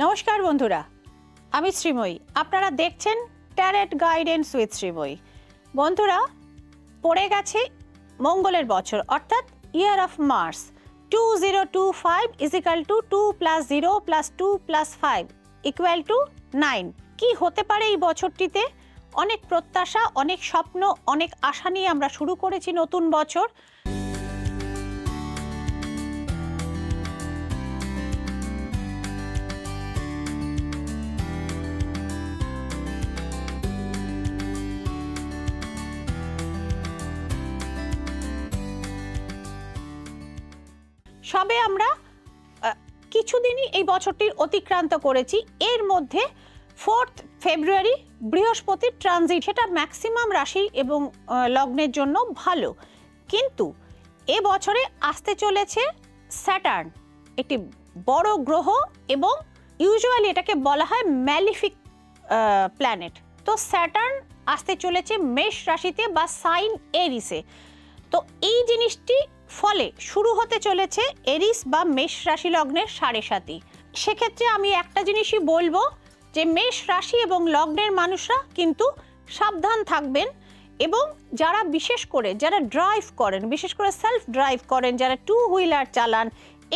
নমস্কার বন্ধুরা, আমি শ্রীময়ী। আপনারা দেখছেন ট্যারট গাইডেন্স উইথ শ্রীময়ী। বন্ধুরা, পড়ে গেছে মঙ্গলের বছর, অর্থাৎ year of Mars. 2025 equal to 2 + 0 + 2 + 5 = 9। কি হতে পারে এই বছরটিতে? অনেক প্রত্যাশা, অনেক স্বপ্ন, অনেক আশা নিয়ে আমরা শুরু করেছি নতুন বছর। সবে আমরা কিছুদিনই এই বছরটির অতিক্রান্ত করেছি। এর মধ্যে 4 ফেব্রুয়ারি বৃহস্পতির ট্রানজিট, সেটা ম্যাক্সিমাম রাশি এবং লগ্নের জন্য ভালো। কিন্তু এ বছরে আসতে চলেছে স্যাটার্ন, একটি বড় গ্রহ, এবং ইউজুয়ালি এটাকে বলা হয় ম্যালিফিক প্ল্যানেট। তো স্যাটার্ন আসতে চলেছে মেষ রাশিতে বা সাইন এরিসে। তো এই জিনিসটি ফলে শুরু হতে চলেছে এরিস বা মেষ রাশি লগ্নের 7.5। সেক্ষেত্রে আমি একটা জিনিসই বলবো যে মেষ রাশি এবং লগ্নের মানুষরা কিন্তু সাবধান থাকবেন, এবং যারা বিশেষ করে যারা ড্রাইভ করেন, বিশেষ করে সেলফ ড্রাইভ করেন, যারা 2 হুইলার চালান,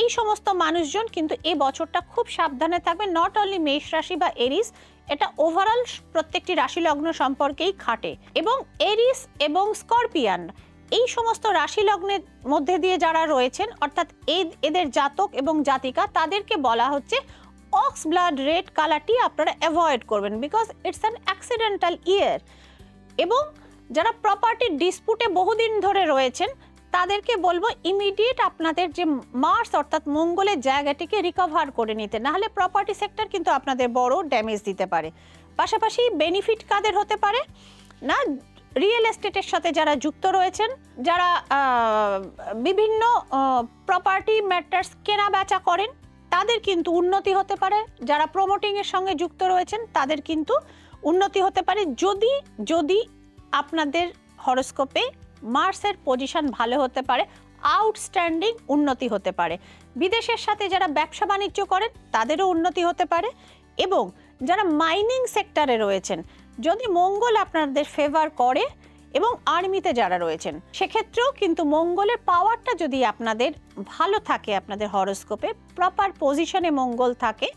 এই সমস্ত মানুষজন কিন্তু এই বছরটা খুব সাবধানে থাকবেন। নট অনলি মেষ রাশি বা এরিস, এটা ওভারঅল প্রত্যেকটি রাশি লগ্ন সম্পর্কেই খাটে। এবং এরিস এবং স্করপিয়ান, এই সমস্ত রাশি লগ্নের মধ্যে দিয়ে যারা রয়েছেন, অর্থাৎ এদের জাতক এবং জাতিকা, তাদেরকে বলা হচ্ছে অক্স ব্লাড রেড কালারটি আপনারা অ্যাভয়েড করবেন, বিকজ ইটস অ্যান অ্যাক্সিডেন্টাল ইয়ার। এবং যারা প্রপার্টি ডিসপুটে বহুদিন ধরে রয়েছেন, তাদেরকে বলবো ইমিডিয়েট আপনাদের যে মার্স অর্থাৎ মঙ্গলের জায়গাটিকে রিকভার করে নিতে, নাহলে প্রপার্টি সেক্টর কিন্তু আপনাদের বড় ড্যামেজ দিতে পারে। পাশাপাশি বেনিফিট কাদের হতে পারে না, রিয়েল এস্টেটের সাথে যারা যুক্ত রয়েছেন, যারা বিভিন্ন প্রপার্টি ম্যাটার্স কেনা বেচা করেন, তাদের কিন্তু উন্নতি হতে পারে। যারা প্রমোটিংয়ের সঙ্গে যুক্ত রয়েছেন, তাদের কিন্তু উন্নতি হতে পারে, যদি আপনাদের হরোস্কোপে মার্সের পজিশন ভালো হতে পারে, আউটস্ট্যান্ডিং উন্নতি হতে পারে। বিদেশের সাথে যারা ব্যবসা বাণিজ্য করেন, তাদেরও উন্নতি হতে পারে। এবং যারা মাইনিং সেক্টরে রয়েছেন, যদি মঙ্গল আপনাদের ফেভার করে, এবং আর্মিতে যারা রয়েছেন, সেক্ষেত্রেও কিন্তু মঙ্গলের পাওয়ারটা যদি আপনাদের ভালো থাকে, আপনাদের হরোস্কোপে প্রপার পজিশনে মঙ্গল থাকে,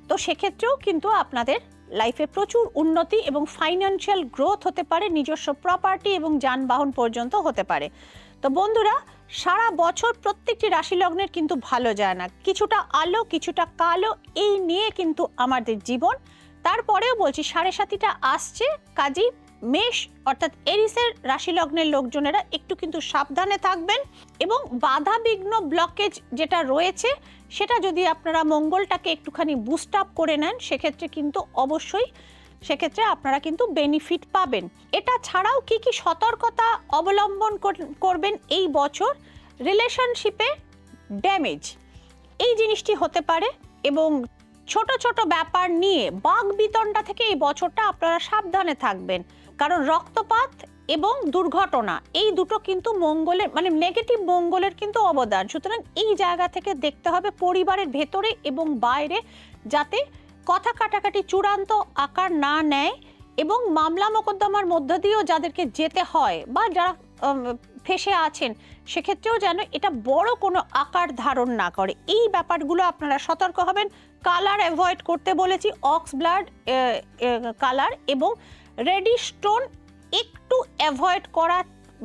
তো সেক্ষেত্রেও কিন্তু আপনাদের লাইফে প্রচুর উন্নতি এবং ফাইন্যান্সিয়াল গ্রোথ হতে পারে, নিজস্ব প্রপার্টি এবং যানবাহন পর্যন্ত হতে পারে। তো বন্ধুরা, সারা বছর প্রত্যেকটি রাশি লগ্নের কিন্তু ভালো যায় না, কিছুটা আলো কিছুটা কালো, এই নিয়ে কিন্তু আমাদের জীবন। তারপরেও বলছি 7.5টা আসছে, কাজেই মেষ অর্থাৎ এরিসের রাশি লগ্নের লোকজনেরা একটু কিন্তু সাবধানে থাকবেন। এবং বাধা বিঘ্ন ব্লকেজ যেটা রয়েছে, সেটা যদি আপনারা মঙ্গলটাকে একটুখানি বুস্ট আপ করে নেন, সেক্ষেত্রে কিন্তু অবশ্যই সেক্ষেত্রে আপনারা কিন্তু বেনিফিট পাবেন। এটা ছাড়াও কি কি সতর্কতা অবলম্বন করবেন এই বছর? রিলেশনশিপে ড্যামেজ, এই জিনিসটি হতে পারে, এবং ছোট ছোট ব্যাপার নিয়ে বাক বিতণ্ডা থেকে এই বছরটা আপনারা সাবধানে থাকবেন, কারণ রক্তপাত এবং দুর্ঘটনা এই দুটো কিন্তু মঙ্গলের মানে নেগেটিভ মঙ্গলের কিন্তু অবদান। সুতরাং এই জায়গা থেকে দেখতে হবে পরিবারের ভেতরে এবং বাইরে যাতে কথা কাটাকাটি চূড়ান্ত আকার না নেয়, এবং মামলা মোকদ্দমার মধ্য দিয়েও যাদেরকে যেতে হয় বা যারা ফেসে আছেন, সেক্ষেত্রেও যেন এটা বড় কোনো আকার ধারণ না করে। এই ব্যাপারগুলো আপনারা সতর্ক হবেন। কালার অ্যাভয়েড করতে বলেছি, অক্স ব্লাড কালার এবং রেডি স্টোন একটু অ্যাভয়েড করা,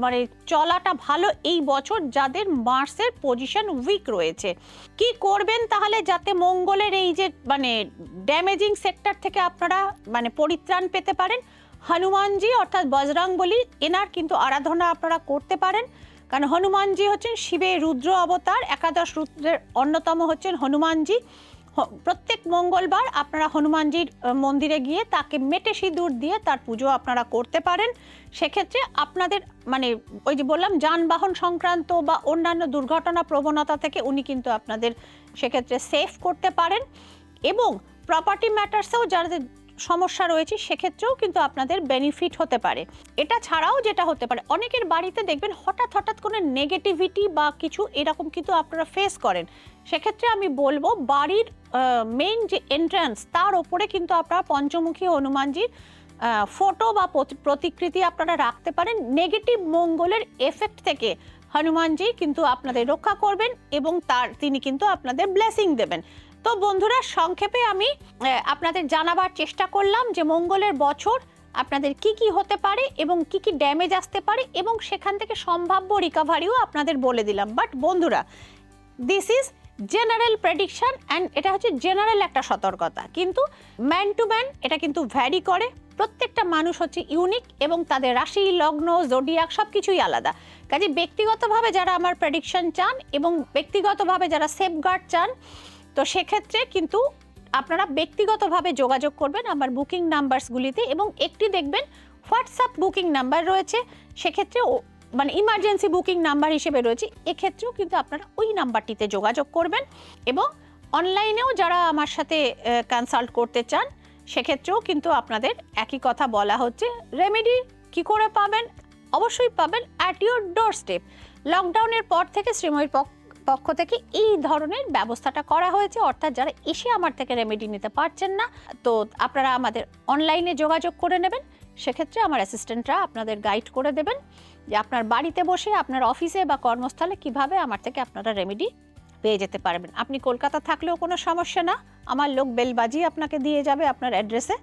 মানে চলাটা ভালো এই বছর যাদের মার্সের পজিশন উইক রয়েছে। কি করবেন তাহলে যাতে মঙ্গলের এই যে মানে ড্যামেজিং সেক্টর থেকে আপনারা মানে পরিত্রাণ পেতে পারেন? হনুমানজি অর্থাৎ বজরংবলী, এনার কিন্তু আরাধনা আপনারা করতে পারেন, কারণ হনুমানজি হচ্ছেন শিবের রুদ্র অবতার, একাদশ রুদ্রের অন্যতম হচ্ছেন হনুমানজি। প্রত্যেক মঙ্গলবার আপনারা হনুমানজির মন্দিরে গিয়ে তাকে মেটে সিঁদুর দিয়ে তার পুজো আপনারা করতে পারেন। সেক্ষেত্রে আপনাদের মানে ওই যে বললাম যানবাহন সংক্রান্ত বা অন্যান্য দুর্ঘটনা প্রবণতা থেকে উনি কিন্তু আপনাদের সেক্ষেত্রে সেফ করতে পারেন। এবং প্রপার্টি ম্যাটার্সেও যাদের সমস্যা রয়েছে সেক্ষেত্রেও কিন্তু আপনাদের বেনিফিট হতে পারে। এটা ছাড়াও যেটা হতে পারে, অনেকের বাড়িতে দেখবেন হঠাৎ হঠাৎ কোনো নেগেটিভিটি বা কিছু এরকম কিন্তু আপনারা ফেস করেন। সেক্ষেত্রে আমি বলবো বাড়ির মেইন যে এন্ট্রান্স তার ওপরে কিন্তু আপনারা পঞ্চমুখী হনুমানজির ফটো বা প্রতিকৃতি আপনারা রাখতে পারেন। নেগেটিভ মঙ্গলের এফেক্ট থেকে হনুমানজি কিন্তু আপনাদের রক্ষা করবেন এবং তিনি কিন্তু আপনাদের ব্লেসিং দেবেন। তো বন্ধুরা, সংক্ষেপে আমি আপনাদের জানাবার চেষ্টা করলাম যে মঙ্গলের বছর আপনাদের কি কি হতে পারে এবং কি কি ড্যামেজ আসতে পারে এবং সেখান থেকে সম্ভাব্য রিকভারিও আপনাদের বলে দিলাম। বাট বন্ধুরা, this is general prediction and এটা হচ্ছে জেনারেল একটা সতর্কতা, কিন্তু ম্যান টু ম্যান এটা কিন্তু ভ্যারি করে। প্রত্যেকটা মানুষ হচ্ছে ইউনিক এবং তাদের রাশি, লগ্ন, জোডিয়াক সব কিছুই আলাদা। কাজে ব্যক্তিগতভাবে যারা আমার প্রেডিকশন চান এবং ব্যক্তিগতভাবে যারা সেফগার্ড চান, তো সেক্ষেত্রে কিন্তু আপনারা ব্যক্তিগতভাবে যোগাযোগ করবেন আমার বুকিং নাম্বারসগুলিতে এবং একটি দেখবেন হোয়াটসঅ্যাপ বুকিং নাম্বার রয়েছে, সেক্ষেত্রে মানে ইমার্জেন্সি বুকিং নাম্বার হিসেবে রয়েছে, এক্ষেত্রেও কিন্তু আপনারা ওই নাম্বারটিতে যোগাযোগ করবেন। এবং অনলাইনেও যারা আমার সাথে কনসাল্ট করতে চান সেক্ষেত্রেও কিন্তু আপনাদের একই কথা বলা হচ্ছে। রেমেডি কি করে পাবেন? অবশ্যই পাবেন অ্যাট ইউর ডোর স্টেপ। লকডাউনের পর থেকে শ্রীময়ীর পক্ষ থেকে এই ধরনের ব্যবস্থাটা করা হয়েছে, অর্থাৎ যারা এসে আমার থেকে রেমেডি নিতে পারছেন না, তো আপনারা আমাদের অনলাইনে যোগাযোগ করে নেবেন। সেক্ষেত্রে আমার অ্যাসিস্ট্যান্টরা আপনাদের গাইড করে দেবেন যে আপনার বাড়িতে বসে আপনার অফিসে বা কর্মস্থলে কিভাবে আমার থেকে আপনারা রেমেডি পেয়ে যেতে পারবেন। আপনি কলকাতা থাকলেও কোনো সমস্যা না, আমার লোক বেল বাজিয়ে আপনাকে দিয়ে যাবে আপনার অ্যাড্রেসে।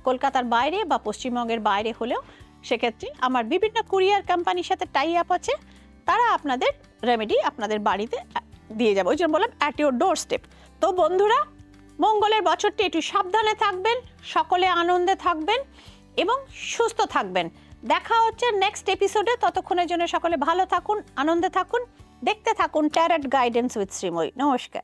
কলকাতার বাইরে বা পশ্চিমবঙ্গের বাইরে হলেও সেক্ষেত্রে আমার বিভিন্ন কুরিয়ার কোম্পানির সাথে টাই আপ আছে, তারা আপনাদের রেমেডি আপনাদের বাড়িতে দিয়ে যাবে। ওই জন্য বললাম অ্যাট ইউর ডোর স্টেপ। তো বন্ধুরা, মঙ্গলের বছরটি একটু সাবধানে থাকবেন, সকলে আনন্দে থাকবেন এবং সুস্থ থাকবেন। দেখা হচ্ছে নেক্সট এপিসোডে। ততক্ষণের জন্য সকলে ভালো থাকুন, আনন্দে থাকুন, দেখতে থাকুন ট্যারট গাইডেন্স উইথ শ্রীময়ী। নমস্কার।